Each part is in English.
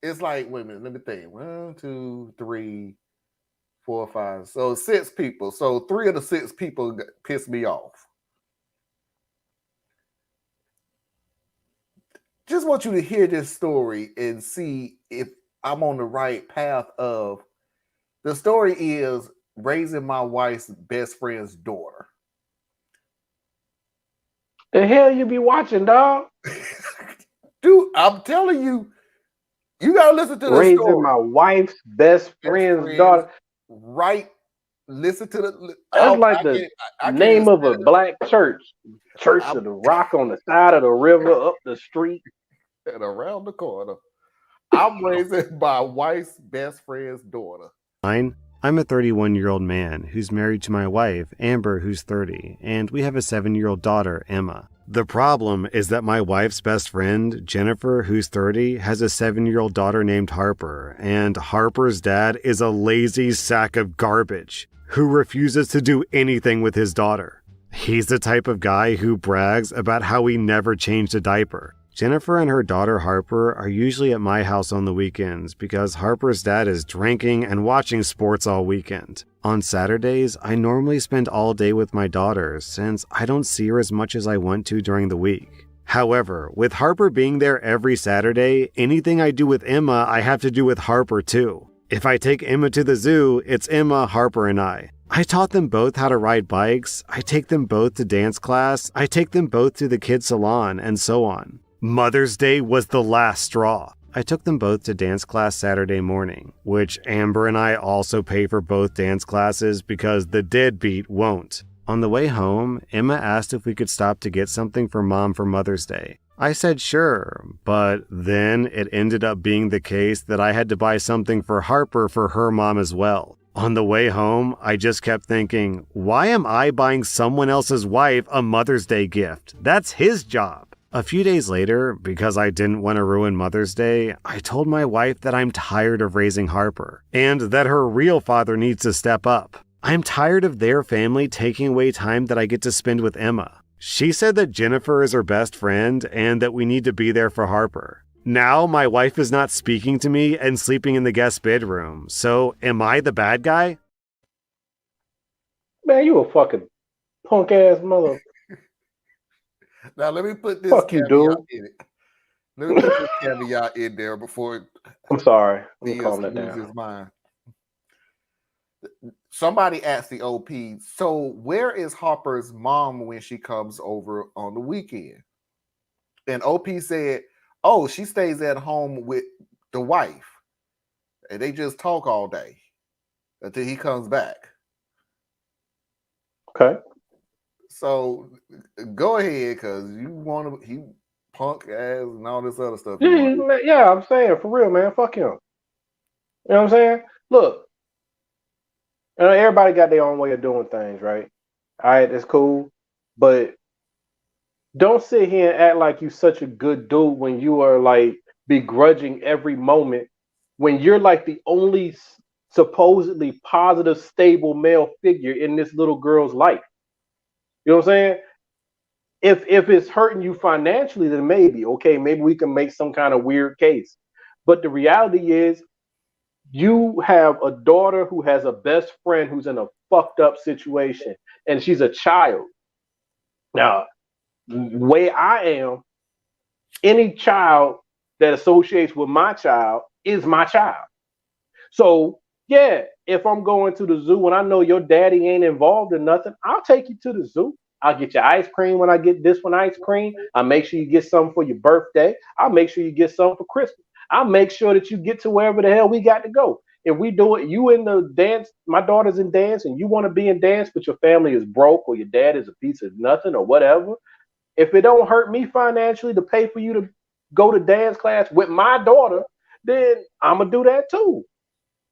it's like, wait a minute, let me think. 1, 2, 3, 4, 5. So 6 people. So 3 of the 6 people pissed me off. Just want you to hear this story and see if I'm on the right path of the story is raising my wife's best friend's daughter. The hell you be watching, dog? Dude, I'm telling you, you gotta listen to this Raising story. my wife's best friend's daughter. Right. Listen to the. That's like the name of a black church. Church of the Rock on the side of the river, up the street. And around the corner. I'm raising my wife's best friend's daughter. I'm a 31-year-old man who's married to my wife, Amber, who's 30, and we have a 7-year-old daughter, Emma. The problem is that my wife's best friend, Jennifer, who's 30, has a 7-year-old daughter named Harper, and Harper's dad is a lazy sack of garbage who refuses to do anything with his daughter. He's the type of guy who brags about how he never changed a diaper. Jennifer and her daughter Harper are usually at my house on the weekends because Harper's dad is drinking and watching sports all weekend. On Saturdays, I normally spend all day with my daughter since I don't see her as much as I want to during the week. However, with Harper being there every Saturday, anything I do with Emma, I have to do with Harper too. If I take Emma to the zoo, it's Emma, Harper, and I. I taught them both how to ride bikes, I take them both to dance class, I take them both to the kids' salon, and so on. Mother's Day was the last straw. I took them both to dance class Saturday morning, which Amber and I also pay for both dance classes because the deadbeat won't. On the way home, Emma asked if we could stop to get something for Mom for Mother's Day. I said sure, but then it ended up being the case that I had to buy something for Harper for her mom as well. On the way home, I just kept thinking, why am I buying someone else's wife a Mother's Day gift? That's his job. A few days later, because I didn't want to ruin Mother's Day, I told my wife that I'm tired of raising Harper, and that her real father needs to step up. I'm tired of their family taking away time that I get to spend with Emma. She said that Jennifer is her best friend, and that we need to be there for Harper. Now my wife is not speaking to me and sleeping in the guest bedroom, so am I the bad guy? Man, you a fucking punk ass mother. Now let me put this Fuck you, dude. in it. Let me put this caveat in there before. I'm sorry. Let me calm that down. His mind. Somebody asked the OP, so where is Harper's mom when she comes over on the weekend? And OP said, oh, she stays at home with the wife. And they just talk all day until he comes back. Okay. So go ahead, because you want to, he punk ass and all this other stuff. Yeah, I'm saying, for real, man, fuck him. You know what I'm saying? Look, everybody got their own way of doing things, right? All right, that's cool. But don't sit here and act like you're such a good dude when you are like begrudging every moment, when you're like the only supposedly positive, stable male figure in this little girl's life. You know what I'm saying? If it's hurting you financially, then maybe we can make some kind of weird case. But the reality is, you have a daughter who has a best friend who's in a fucked up situation, and she's a child. Now, the way I am, any child that associates with my child is my child. So, yeah, if I'm going to the zoo and I know your daddy ain't involved in nothing, I'll take you to the zoo. I'll get you ice cream when I get this one ice cream. I'll make sure you get some for your birthday. I'll make sure you get some for Christmas. I'll make sure that you get to wherever the hell we got to go. If we do it, you in the dance, my daughter's in dance, and you want to be in dance, but your family is broke or your dad is a piece of nothing or whatever, if it don't hurt me financially to pay for you to go to dance class with my daughter, then I'm going to do that too.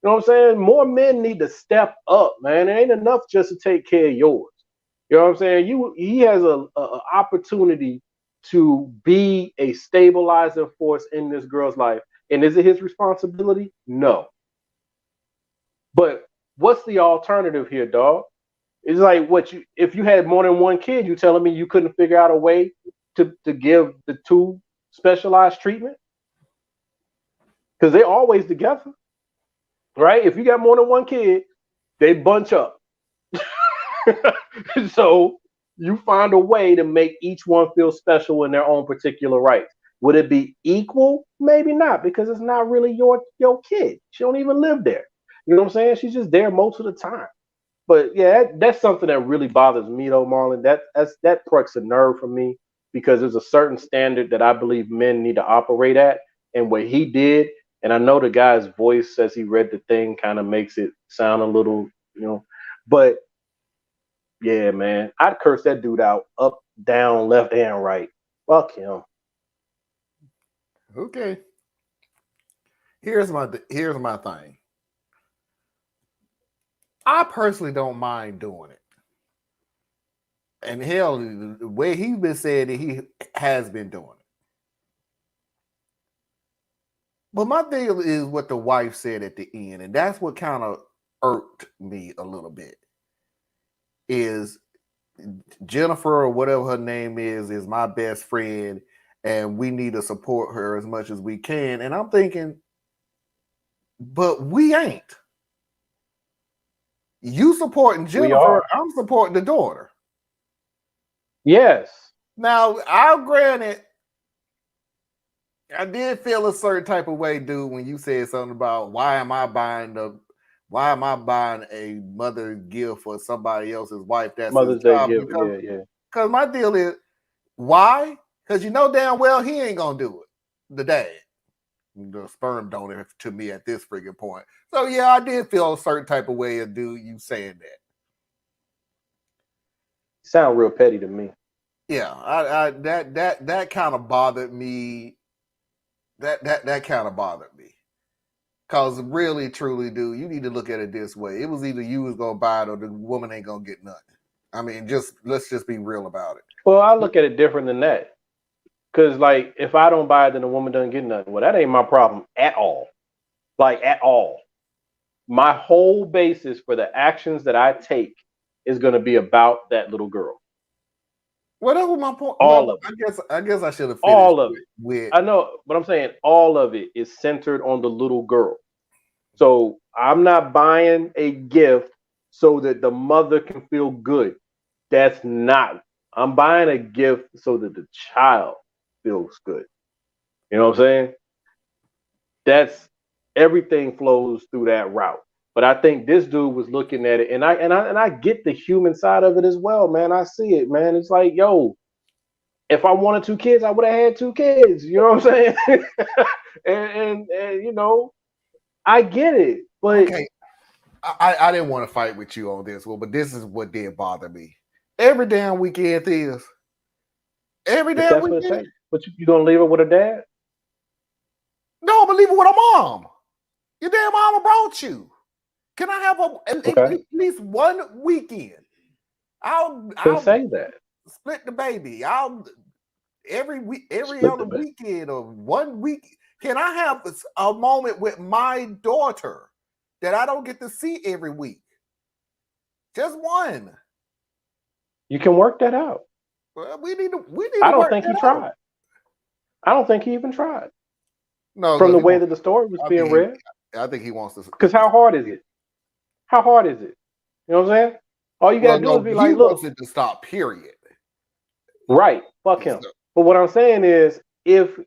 You know what I'm saying? More men need to step up, man. It ain't enough just to take care of yours. You know what I'm saying? He has a opportunity to be a stabilizing force in this girl's life. And is it his responsibility? No. But what's the alternative here, dog? It's like if you had more than one kid, you telling me you couldn't figure out a way to give the two specialized treatment? because they're always together, right? If you got more than one kid, they bunch up. So you find a way to make each one feel special in their own particular rights. Would it be equal? Maybe not, because it's not really your kid. She don't even live there. You know what I'm saying? She's just there most of the time. But yeah, that's something that really bothers me though, Marlon. That pricks a nerve for me because there's a certain standard that I believe men need to operate at. And what he did, and I know the guy's voice as he read the thing kind of makes it sound a little, but yeah, man, I'd curse that dude out, up, down, left, and right. Fuck him. Okay. Here's my thing. I personally don't mind doing it. And hell, the way he's been saying it, he has been doing it. But my thing is what the wife said at the end, and that's what kind of irked me a little bit. Is Jennifer, or whatever her name is my best friend, and we need to support her as much as we can. And I'm thinking, but we ain't. You supporting Jennifer, I'm supporting the daughter. Yes. Now, I'll grant it, I did feel a certain type of way, dude, when you said something about why am I buying a mother gift for somebody else's wife? That's Mother's Day gift. Because my deal is, why? Because you know damn well he ain't gonna do it. The dad, the sperm donor to me at this freaking point. So yeah, I did feel a certain type of way of dude you saying that. Sound real petty to me. Yeah, I that kind of bothered me. That kind of bothered me. Cause really, truly, dude, you need to look at it this way. It was either you was gonna buy it or the woman ain't gonna get nothing. I mean, let's just be real about it. Well, I look at it different than that. Cause like if I don't buy it, then the woman doesn't get nothing. Well, that ain't my problem at all. Like at all. My whole basis for the actions that I take is gonna be about that little girl. Well, that was my point. All of it. I guess I should have finished all of it. With I know, but I'm saying all of it is centered on the little girl. So I'm not buying a gift so that the mother can feel good. That's not. I'm buying a gift so that the child feels good. You know what I'm saying? That's everything flows through that route. But I think this dude was looking at it, and I get the human side of it as well, man. I see it, man. It's like, yo, if I wanted 2 kids, I would have had 2 kids. You know what I'm saying? and you know, I get it. But okay, I didn't want to fight with you on this one, but this is what did bother me. Every damn weekend is. Every damn weekend. But you gonna leave her with her dad? No, but leave her with her mom. Your damn mama brought you. Can I have at least one weekend? I'll say that. Split the baby. Every other weekend or 1 week. Can I have a moment with my daughter that I don't get to see every week? Just one. You can work that out. Well, we need to. I don't think he tried. I don't think he even tried. No, from the way that the story was being read. I think he wants to. Because how hard is it? How hard is it? You know what I'm saying? All you gotta do is be like, look. He wants it to stop. Period. Right. Fuck him. But what I'm saying is, if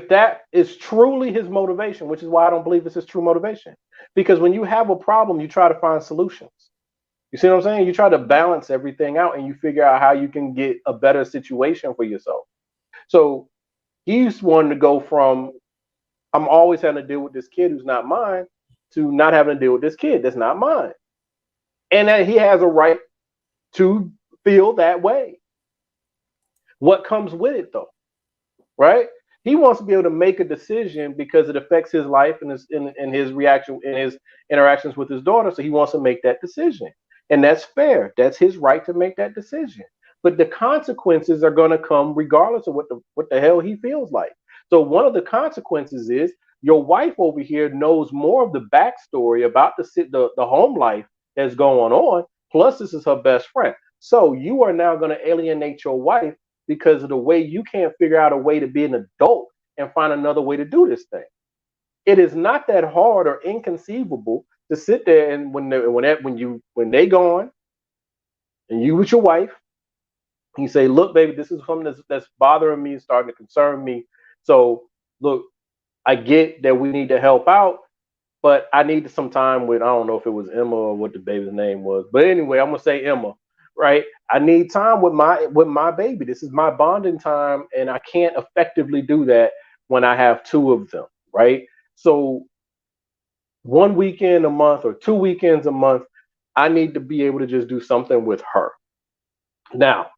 that is truly his motivation, which is why I don't believe this is true motivation, because when you have a problem, you try to find solutions. You see what I'm saying? You try to balance everything out and you figure out how you can get a better situation for yourself. So he's wanting to go from I'm always having to deal with this kid who's not mine to not having to deal with this kid that's not mine. And that he has a right to feel that way. What comes with it though? Right? He wants to be able to make a decision because it affects his life and his reaction in his interactions with his daughter. So he wants to make that decision. And that's fair. That's his right to make that decision. But the consequences are going to come regardless of what the hell he feels like. So one of the consequences is your wife over here knows more of the backstory about the home life that's going on. Plus, this is her best friend. So you are now going to alienate your wife because of the way you can't figure out a way to be an adult and find another way to do this thing. it is not that hard or inconceivable to sit there and when they gone and you with your wife, you say, look, baby, this is something that's bothering me, starting to concern me. So look, I get that we need to help out, but I need some time with, I don't know if it was Emma or what the baby's name was, but anyway, I'm gonna say Emma, right? I need time with my baby. This is my bonding time, and I can't effectively do that when I have two of them, right? So 1 weekend a month or 2 weekends a month, I need to be able to just do something with her. Now,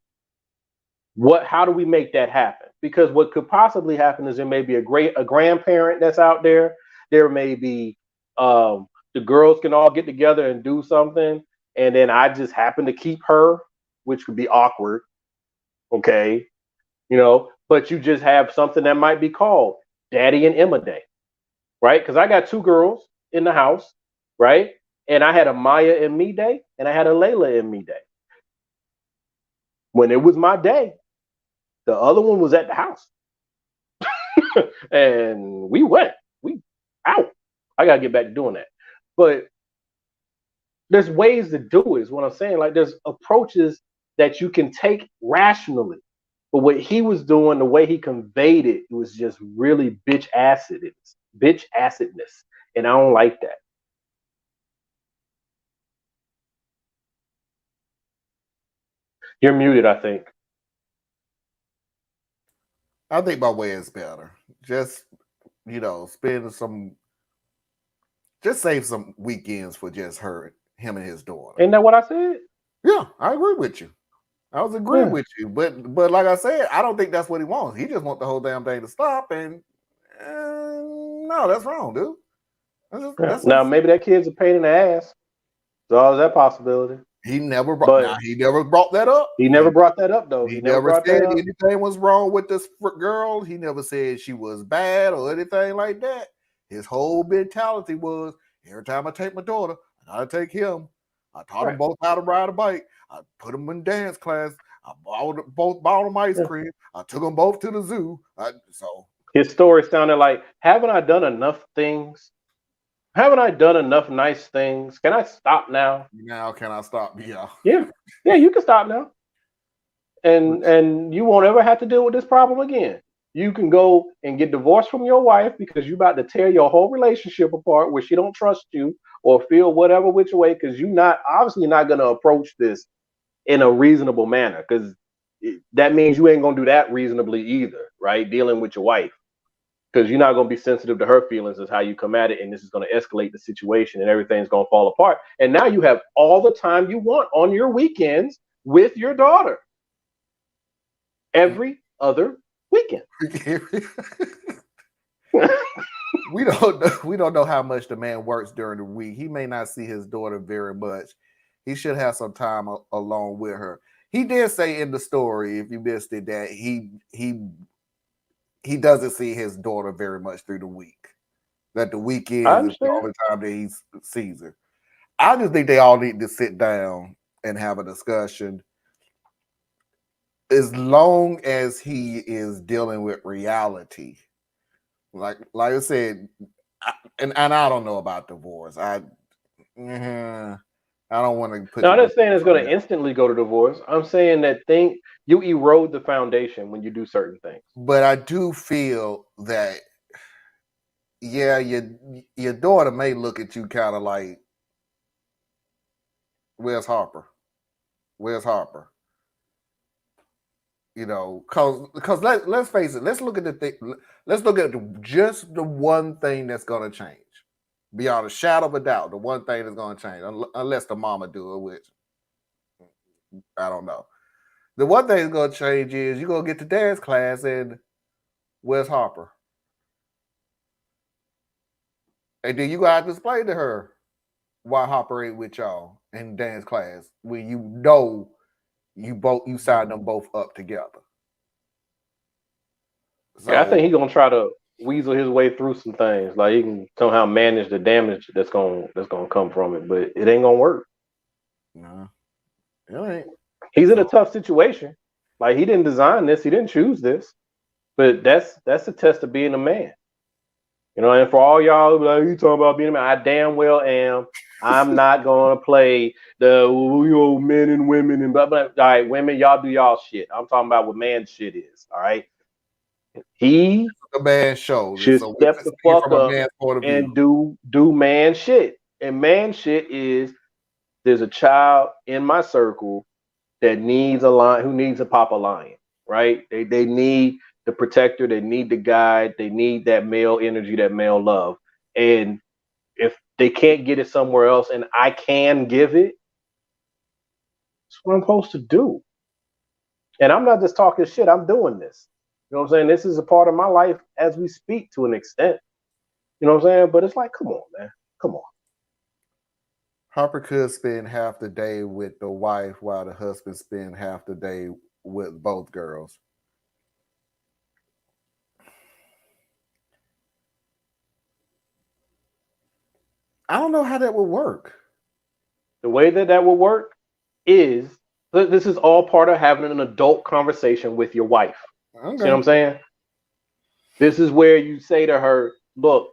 how do we make that happen? Because what could possibly happen is there may be a grandparent that's out there. There may be the girls can all get together and do something, and then I just happen to keep her, which could be awkward. Okay, but you just have something that might be called Daddy and Emma Day, right? Because I got two girls in the house, right? And I had a Maya and me day, and I had a Layla and me day. When it was my day, the other one was at the house. And we out. I gotta get back to doing that. But there's ways to do it, is what I'm saying. Like, there's approaches that you can take rationally. But what he was doing, the way he conveyed it, was just really bitch acidness. And I don't like that. You're muted, I think. I think my way is better. Just, just save some weekends for just him and his daughter. Ain't that what I said? Yeah, I agree with you. I was agreeing with you. But like I said, I don't think that's what he wants. He just wants the whole damn thing to stop. And no, that's wrong, dude. Now, maybe that kid's a pain in the ass. So is that possibility? He never brought that up. He never brought that up, though. He never said anything was wrong with this girl. He never said she was bad or anything like that. His whole mentality was, every time I take my daughter, I gotta take him. I taught them both how to ride a bike. I put them in dance class. I bought them ice cream. I took them both to the zoo. His story sounded like, haven't I done enough things? Haven't I done enough nice things? Can I stop now? Now can I stop? Yeah. Yeah, you can stop now. And you won't ever have to deal with this problem again. You can go and get divorced from your wife because you're about to tear your whole relationship apart where she don't trust you or feel whatever which way, because you're obviously not going to approach this in a reasonable manner, because that means you ain't going to do that reasonably either, right? Dealing with your wife. Because you're not going to be sensitive to her feelings is how you come at it, and this is going to escalate the situation and everything's going to fall apart. And now you have all the time you want on your weekends with your daughter. Every other weekend. We don't know how much the man works during the week. He may not see his daughter very much. He should have some time alone with her. He did say in the story, if you missed it, that he doesn't see his daughter very much through the week. That the weekend is the only time that he sees her. I just think they all need to sit down and have a discussion. As long as he is dealing with reality, like I said, and I don't know about divorce. I don't want to put. No, I'm not saying it's going to instantly go to divorce. I'm saying that you erode the foundation when you do certain things. But I do feel that, your daughter may look at you kind of like, where's Harper? Where's Harper? Because let's face it. Let's look at the thing. Let's look at just the one thing that's going to change. Beyond a shadow of a doubt, the one thing that's going to change, unless the mama do it, which I don't know. The one thing that's going to change is you're going to get to dance class and where's Harper? And then you got to explain to her why Harper ain't with y'all in dance class when you signed them both up together. So, I think he's going to try to weasel his way through some things. Like, he can somehow manage the damage that's going to come from it, but it ain't going to work. No, it ain't. He's in a tough situation. Like, he didn't design this. He didn't choose this. But that's a test of being a man. You know, and for all y'all who be like, you talking about being a man, I damn well am. I'm not gonna play the men and women and blah blah. All right, women, y'all do y'all shit. I'm talking about what man shit is. All right. He The man show. should So we're step just the speaking fuck from a up man's point of and view. do man shit. And man shit is there's a child in my circle that needs a lion, who needs a papa lion, right? They need the protector, they need the guide, they need that male energy, that male love. And if they can't get it somewhere else and I can give it, that's what I'm supposed to do. And I'm not just talking shit, I'm doing this. You know what I'm saying? This is a part of my life as we speak to an extent. You know what I'm saying? But it's like, come on, man. Come on. Harper could spend half the day with the wife while the husband spend half the day with both girls. I don't know how that would work. The way that would work is this is all part of having an adult conversation with your wife. Okay. See what I'm saying? This is where you say to her, look,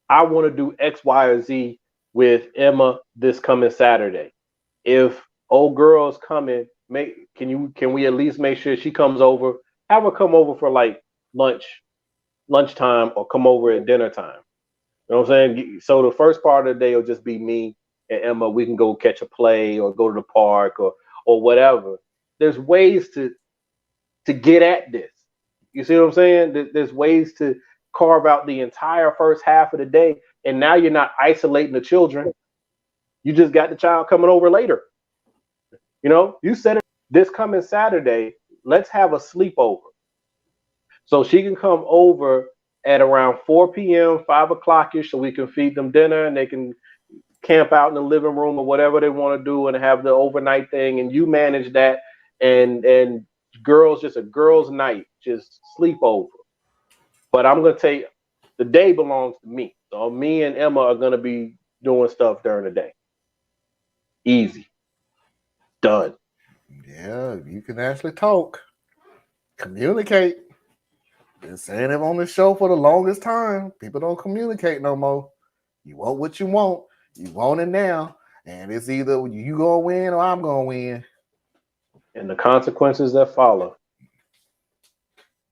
I want to do X, Y, or Z with Emma this coming Saturday. If old girl's coming, can we at least make sure she comes over? Have her come over for like lunchtime, or come over at dinner time. You know what I'm saying? So the first part of the day will just be me and Emma. We can go catch a play or go to the park or whatever. There's ways to get at this. You see what I'm saying? There's ways to carve out the entire first half of the day, and now you're not isolating the children. You just got the child coming over later. You know, you said it this coming Saturday. Let's have a sleepover, so she can come over at around 4 p.m., 5 o'clock ish, so we can feed them dinner and they can camp out in the living room or whatever they want to do and have the overnight thing. And you manage that, and girls, just a girls' night, just sleep over. But I'm gonna take the day belongs to me. So me and Emma are gonna be doing stuff during the day. Easy. Done. Yeah, you can actually talk, communicate. Been saying it on the show for the longest time. People don't communicate no more. You want what you want it now, and it's either you gonna win or I'm gonna win. And the consequences that follow.